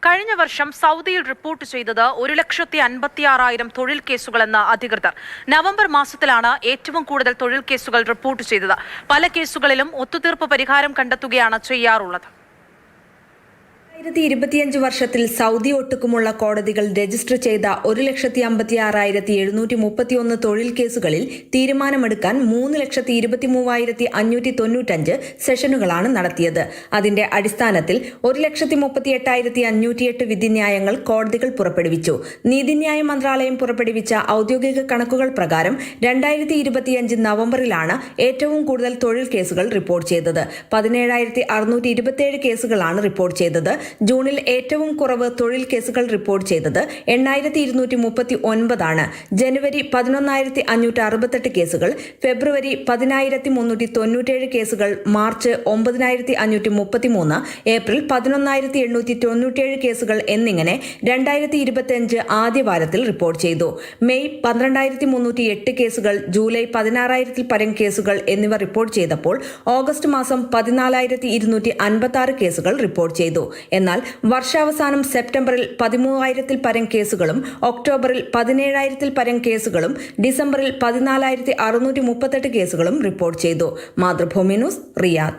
കഴിഞ്ഞ വർഷം സൗദിയിൽ റിപ്പോർട്ട് ചെയ്തത് 1,56,000 തൊഴിൽ കേസുകളെന്ന് അധികൃതർ. നവംബർ മാസത്തിലാണ് ഏറ്റവും കൂടുതൽ തൊഴിൽ കേസുകൾ റിപ്പോർട്ട് ചെയ്തത്. പല കേസുകളിലും ഒത്തുതീർപ്പ് പരിഹാരം കണ്ടെത്തുകയാണ് ചെയ്യാറുള്ളത്. 2025 വർഷത്തിൽ സൗദി ഒട്ടുക്കുമുള്ള കോടതികൾ രജിസ്റ്റർ ചെയ്ത 1,56,731 തൊഴിൽ കേസുകളിൽ തീരുമാനമെടുക്കാൻ 3,23,595 സെഷനുകളാണ് നടത്തിയത്. അതിന്റെ അടിസ്ഥാനത്തിൽ 1,38,508 വിധിന്യായങ്ങൾ കോടതികൾ പുറപ്പെടുവിച്ചു. നീതിന്യായ മന്ത്രാലയം പുറപ്പെടുവിച്ച ഔദ്യോഗിക കണക്കുകൾ പ്രകാരം 2025 നവംബറിലാണ് ഏറ്റവും കൂടുതൽ തൊഴിൽ കേസുകൾ റിപ്പോർട്ട് ചെയ്തത്. 17,627 കേസുകളാണ് റിപ്പോർട്ട് ചെയ്തത്. ജൂണിൽ ഏറ്റവും കുറവ് തൊഴിൽ കേസുകൾ റിപ്പോർട്ട് ചെയ്തത് 8,239 ആണ്. ജനുവരി 11,568 കേസുകൾ, ഫെബ്രുവരി 10,397 കേസുകൾ, മാർച്ച് 9,533, ഏപ്രിൽ 11,897 കേസുകൾ എന്നിങ്ങനെ 2025 ആദ്യവാരത്തിൽ റിപ്പോർട്ട് ചെയ്തു. മെയ് 12,308 കേസുകൾ, ജൂലൈ 16,000 പരം കേസുകൾ എന്നിവ റിപ്പോർട്ട് ചെയ്തപ്പോൾ ഓഗസ്റ്റ് മാസം 14,256 കേസുകൾ റിപ്പോർട്ട് ചെയ്തു. എന്നാൽ വർഷാവസാനം സെപ്റ്റംബറിൽ 13,000 പരം കേസുകളും ഒക്ടോബറിൽ 17,000 പരം കേസുകളും ഡിസംബറിൽ 14,638 കേസുകളും റിപ്പോർട്ട് ചെയ്തു. Mathrubhumi news, Riyadh.